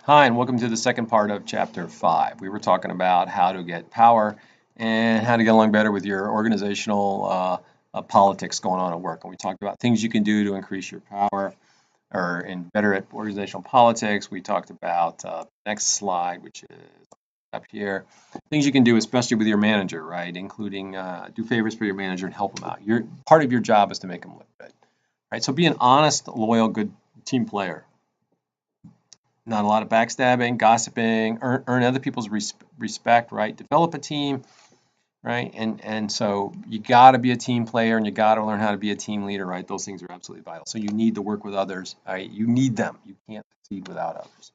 Hi, and welcome to the second part of Chapter 5. We were talking about how to get power and how to get along better with your organizational politics going on at work. And we talked about things you can do to increase your power or and better at organizational politics. We talked about next slide, which is up here. Things you can do, especially with your manager, right? Including do favors for your manager and help them out. Part of your job is to make them look good, right? So be an honest, loyal, good team player. Not a lot of backstabbing, gossiping, earn other people's respect, right? Develop a team, right? And so you got to be a team player and you got to learn how to be a team leader, right? Those things are absolutely vital. So you need to work with others, right? You need them. You can't succeed without others,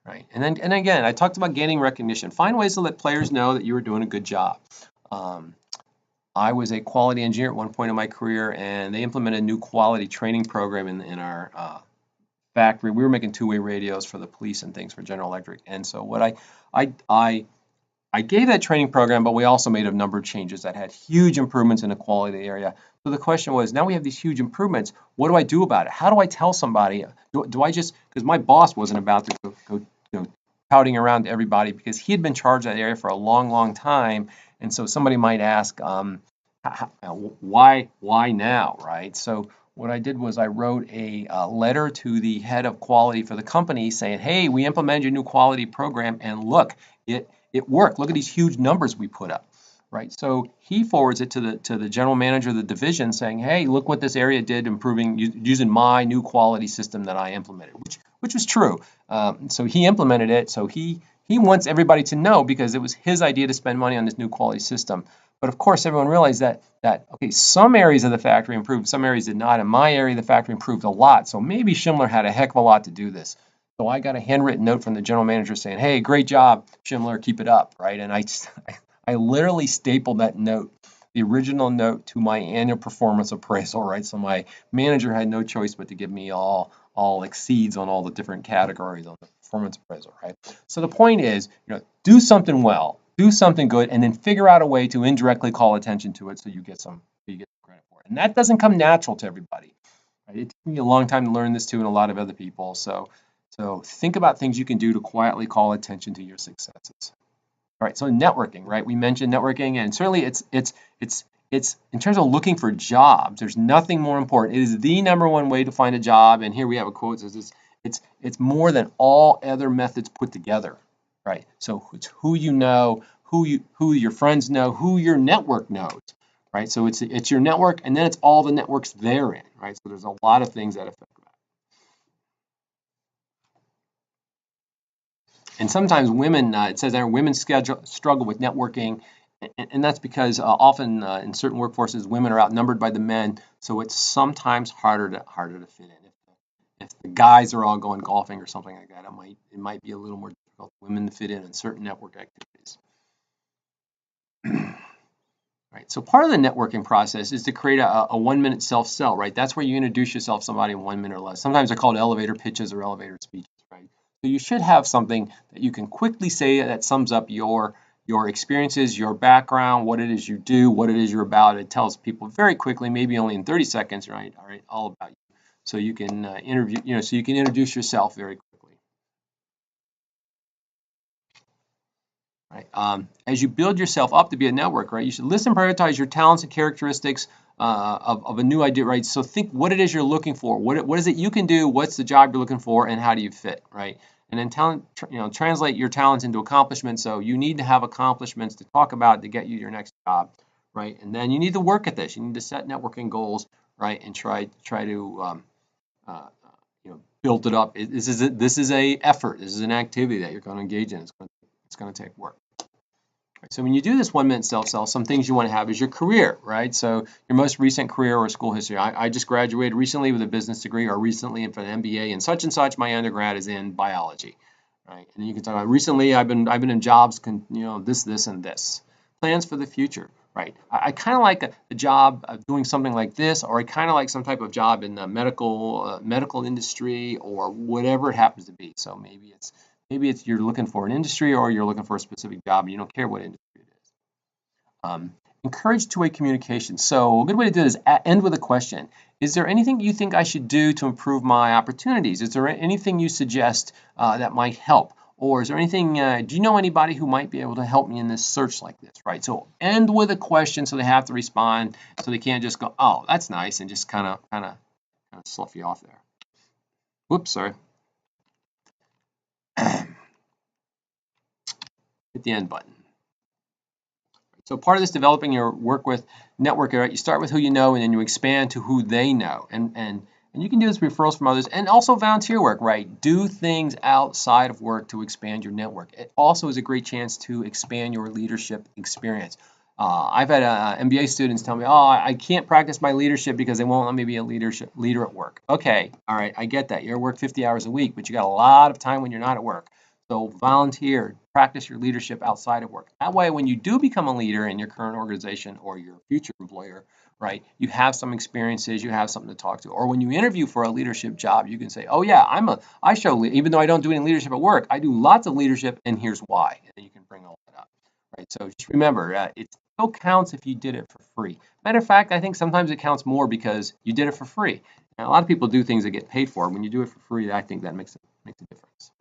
right? And again, I talked about gaining recognition. Find ways to let players know that you are doing a good job. Um, I was a quality engineer at one point in my career, and they implemented a new quality training program in our factory. We were making two-way radios for the police and things for General Electric. And so what I I I gave that training program, but we also made a number of changes that had huge improvements in the quality area. So the question was, now we have these huge improvements. What do I do about it? How do I tell somebody? Do I just, because my boss wasn't about to go pouting around to everybody because he had been charged that area for a long, long time. And so somebody might ask, why now, right? So what I did was I wrote a letter to the head of quality for the company saying, hey, we implemented a new quality program, and look, it worked. Look at these huge numbers we put up, right? So he forwards it to the general manager of the division saying, hey, look what this area did improving using my new quality system that I implemented, which was true. So he implemented it. So he wants everybody to know because it was his idea to spend money on this new quality system. But of course, everyone realized that okay, some areas of the factory improved, some areas did not. In my area, the factory improved a lot. So maybe Schindler had a heck of a lot to do this. So I got a handwritten note from the general manager saying, "Hey, great job, Schindler, keep it up," right? And I literally stapled that note, the original note, to my annual performance appraisal, right? So my manager had no choice but to give me all exceeds on all the different categories on the performance appraisal, right? So the point is, do something well, do something good, and then figure out a way to indirectly call attention to it so you get some credit for it. And that doesn't come natural to everybody. Right? It took me a long time to learn this too, and a lot of other people. So think about things you can do to quietly call attention to your successes. All right, so networking, right? We mentioned networking, and certainly it's in terms of looking for jobs. There's nothing more important. It is the number one way to find a job. And here we have a quote that says it's more than all other methods put together, right? So it's who you know, who your friends know, who your network knows, right? So it's your network, and then it's all the networks therein, right? So there's a lot of things that affect that. And sometimes women, it says there, women struggle with networking, and that's because often in certain workforces, women are outnumbered by the men, so it's sometimes harder to fit in. If the guys are all going golfing or something like that, it might be a little more difficult for women to fit in certain network activities. Right. So part of the networking process is to create a 1-minute self-sell, right? That's where you introduce yourself to somebody in 1 minute or less. Sometimes they're called elevator pitches or elevator speeches, right? So you should have something that you can quickly say that sums up your experiences, your background, what it is you do, what it is you're about. It tells people very quickly, maybe only in 30 seconds, right? All right, all about you. So you can so you can introduce yourself very quickly. Right? As you build yourself up to be a network, right, you should list and prioritize your talents and characteristics of a new idea, right? So think what it is you're looking for. What is it you can do? What's the job you're looking for, and how do you fit, right? And then translate your talents into accomplishments. So you need to have accomplishments to talk about to get you your next job, right? And then you need to work at this. You need to set networking goals, right, and try to build it up. This is a effort. This is an activity that you're going to engage in. It's going to take work. So when you do this 1-minute self-sell, some things you want to have is your career, right? So your most recent career or school history. I just graduated recently with a business degree, or recently for an MBA, and such. My undergrad is in biology, right? And then you can talk about recently I've been in jobs, this, and this. Plans for the future, right? I kind of like a job of doing something like this, or I kind of like some type of job in the medical industry, or whatever it happens to be. So maybe it's you're looking for an industry, or you're looking for a specific job and you don't care what industry it is. Encourage two-way communication. So a good way to do it is end with a question. Is there anything you think I should do to improve my opportunities? Is there anything you suggest that might help? Or is there anything, do you know anybody who might be able to help me in this search like this, right? So end with a question so they have to respond, so they can't just go, oh, that's nice, and just kind of slough you off there. Whoops, sorry. Hit the end button. So part of this developing your work with network, right? You start with who you know, and then you expand to who they know. And you can do this with referrals from others, and also volunteer work, right? Do things outside of work to expand your network. It also is a great chance to expand your leadership experience. I've had MBA students tell me, oh, I can't practice my leadership because they won't let me be a leader at work. Okay, all right, I get that. You're at work 50 hours a week, but you got a lot of time when you're not at work. So volunteer, practice your leadership outside of work. That way, when you do become a leader in your current organization or your future employer, right, you have some experiences, you have something to talk to. Or when you interview for a leadership job, you can say, oh yeah, I show, even though I don't do any leadership at work, I do lots of leadership, and here's why. And then you can bring all that up, right? So just remember, it still counts if you did it for free. Matter of fact, I think sometimes it counts more because you did it for free. Now, a lot of people do things that get paid for. When you do it for free, I think that makes a difference.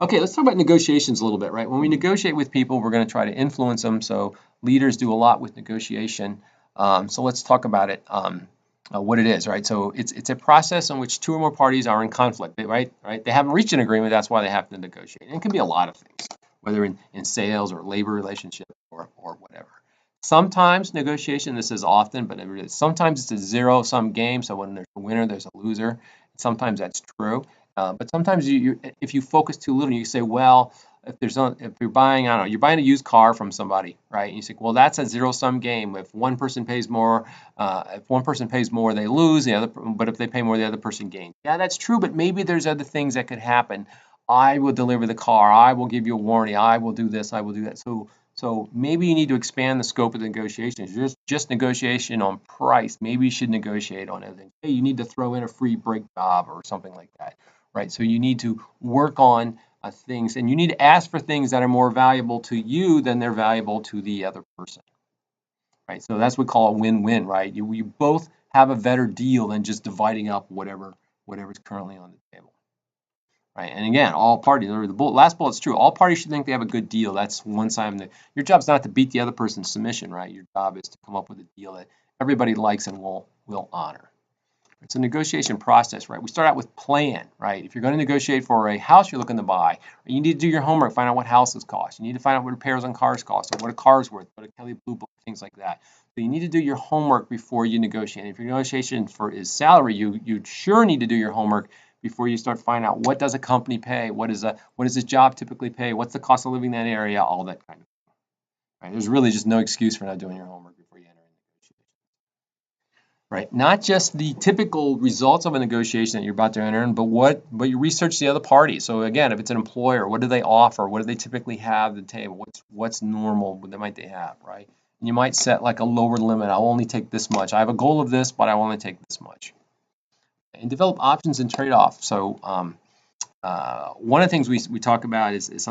Okay, let's talk about negotiations a little bit, right? When we negotiate with people, we're going to try to influence them. So leaders do a lot with negotiation. So let's talk about it, what it is, right? So it's a process in which two or more parties are in conflict, right? They haven't reached an agreement. That's why they have to negotiate. And it can be a lot of things, whether in sales or labor relationship or whatever. Sometimes negotiation, this is often, but sometimes it's a zero-sum game. So when there's a winner, there's a loser. Sometimes that's true. But sometimes if you focus too little, you say, well, if you're buying, I don't know, you're buying a used car from somebody, right? And you say, well, that's a zero-sum game. If one person pays more, they lose. But if they pay more, the other person gains. Yeah, that's true. But maybe there's other things that could happen. I will deliver the car. I will give you a warranty. I will do this. I will do that. So maybe you need to expand the scope of the negotiations. Just negotiation on price. Maybe you should negotiate on other things. Hey, you need to throw in a free brake job or something like that. Right, so you need to work on things, and you need to ask for things that are more valuable to you than they're valuable to the other person. Right, so that's what we call a win-win. Right, you both have a better deal than just dividing up whatever's currently on the table. Right, and again, all parties. The last bullet's true. All parties should think they have a good deal. That's one side of your job's not to beat the other person's submission. Right, your job is to come up with a deal that everybody likes and will honor. It's a negotiation process, right? We start out with plan, right? If you're going to negotiate for a house you're looking to buy, you need to do your homework, find out what houses cost. You need to find out what repairs on cars cost, or what a car's worth, what a Kelley Blue Book, things like that. So you need to do your homework before you negotiate. And if your negotiation is salary, you sure need to do your homework before you start finding out what does a company pay, what does this job typically pay, what's the cost of living in that area, all that kind of thing. Right? There's really just no excuse for not doing your homework before you enter into negotiation. Right, not just the typical results of a negotiation that you're about to enter in, but you research the other party. So again, if it's an employer, what do they offer? What do they typically have at the table? What's normal? What might they have, right? And you might set like a lower limit. I'll only take this much. I have a goal of this, but I will only take this much. And develop options and trade-offs. So one of the things we talk about is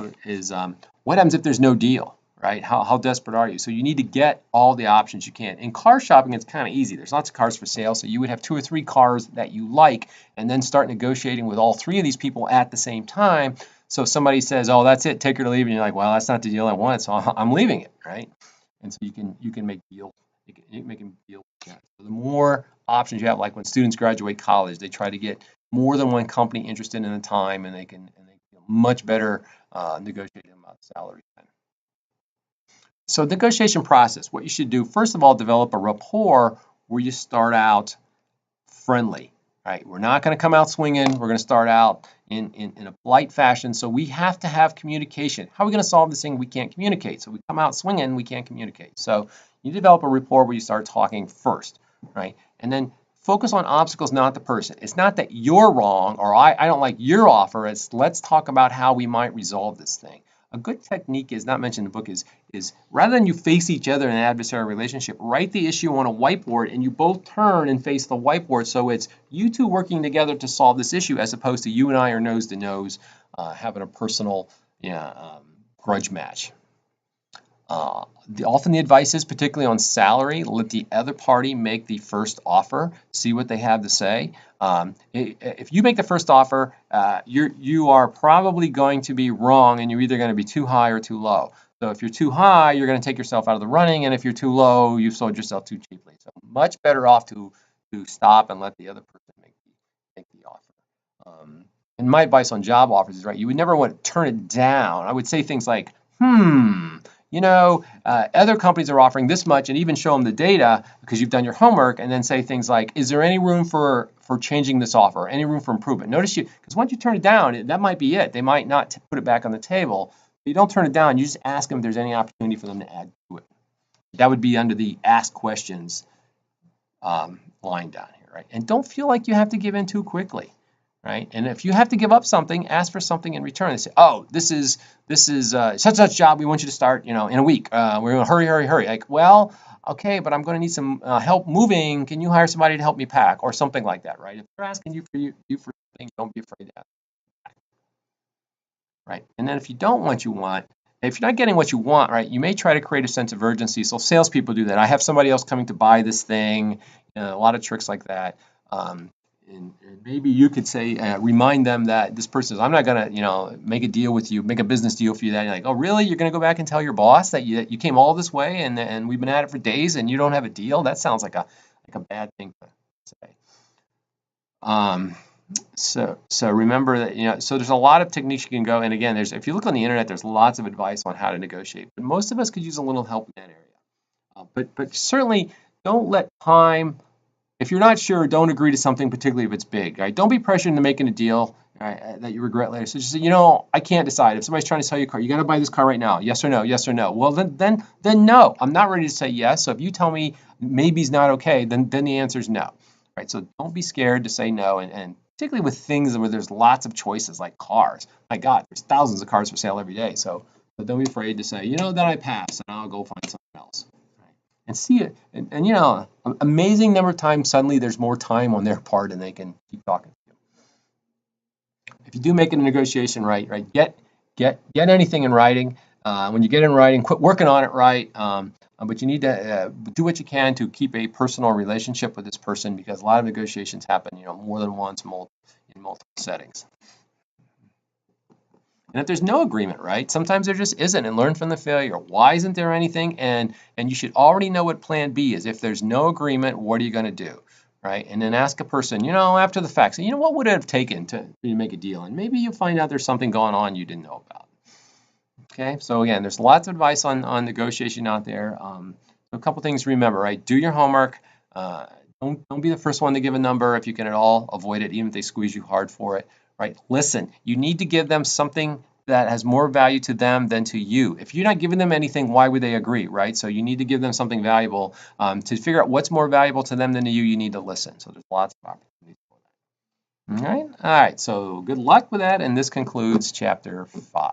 what happens if there's no deal? Right? How desperate are you? So you need to get all the options you can. In car shopping, it's kind of easy. There's lots of cars for sale, so you would have 2 or 3 cars that you like, and then start negotiating with all 3 of these people at the same time. So if somebody says, "Oh, that's it, take it or leave," and you're like, "Well, that's not the deal I want, so I'm leaving it," right? And so you can make deals. You can make a deal with that. So the more options you have, like when students graduate college, they try to get more than one company interested in a time, and they can much better negotiate about salary. So negotiation process, what you should do, first of all, develop a rapport where you start out friendly, right? We're not going to come out swinging. We're going to start out in a polite fashion. So we have to have communication. How are we going to solve this thing we can't communicate? So we come out swinging, we can't communicate. So you develop a rapport where you start talking first, right? And then focus on obstacles, not the person. It's not that you're wrong or I don't like your offer. It's let's talk about how we might resolve this thing. A good technique is not mentioned in the book is rather than you face each other in an adversarial relationship, write the issue on a whiteboard and you both turn and face the whiteboard. So it's you two working together to solve this issue as opposed to you and I are nose to nose having a personal grudge match. Often the advice is, particularly on salary, let the other party make the first offer, see what they have to say. If you make the first offer, you are probably going to be wrong, and you're either going to be too high or too low. So if you're too high, you're going to take yourself out of the running, and if you're too low, you've sold yourself too cheaply. So much better off to stop and let the other person make the offer. And my advice on job offers is, right, you would never want to turn it down. I would say things like, other companies are offering this much, and even show them the data because you've done your homework, and then say things like, is there any room for changing this offer, any room for improvement? Notice because once you turn it down, that might be it. They might not put it back on the table. But you don't turn it down. You just ask them if there's any opportunity for them to add to it. That would be under the ask questions line down here, right? And don't feel like you have to give in too quickly. Right? And if you have to give up something, ask for something in return. They say, "Oh, this is such and such job. We want you to start, in a week. We're going to hurry." Like, well, okay, but I'm going to need some help moving. Can you hire somebody to help me pack, or something like that, right? If they're asking you for something, don't be afraid to ask. Right? And then if you don't if you're not getting what you want, right, you may try to create a sense of urgency. So salespeople do that. I have somebody else coming to buy this thing. A lot of tricks like that. And maybe you could say, remind them that this person says, I'm not going to, make a deal with you, make a business deal for you. That you're like, oh, really? You're going to go back and tell your boss that you came all this way and we've been at it for days and you don't have a deal? That sounds like a bad thing to say. So remember that, so there's a lot of techniques you can go. And again, if you look on the internet, there's lots of advice on how to negotiate. But most of us could use a little help in that area. But certainly don't let time. If you're not sure, don't agree to something, particularly if it's big. Right? Don't be pressured into making a deal that you regret later. So just say, I can't decide. If somebody's trying to sell you a car, you got to buy this car right now. Yes or no? Yes or no? Well, then no. I'm not ready to say yes. So if you tell me maybe's not okay, then the answer is no. Right? So don't be scared to say no, and particularly with things where there's lots of choices like cars. My God, there's thousands of cars for sale every day. So don't be afraid to say, then I pass and I'll go find something else. And see it, and an amazing number of times suddenly there's more time on their part and they can keep talking to you. If you do make a negotiation right, get anything in writing. When you get in writing, quit working on it right. But you need to do what you can to keep a personal relationship with this person, because a lot of negotiations happen, more than once, in multiple settings. And if there's no agreement, right, sometimes there just isn't, and learn from the failure. Why isn't there anything? And you should already know what plan B is. If there's no agreement, what are you going to do, right? And then ask a person, after the fact, say, what would it have taken to make a deal? And maybe you'll find out there's something going on you didn't know about. Okay, so again, there's lots of advice on negotiation out there. A couple things to remember, right? Do your homework. Don't be the first one to give a number if you can at all avoid it, even if they squeeze you hard for it. Right? Listen, you need to give them something that has more value to them than to you. If you're not giving them anything, why would they agree, right? So you need to give them something valuable. To figure out what's more valuable to them than to you, you need to listen. So there's lots of opportunities for that. All right. So good luck with that, and this concludes chapter 5.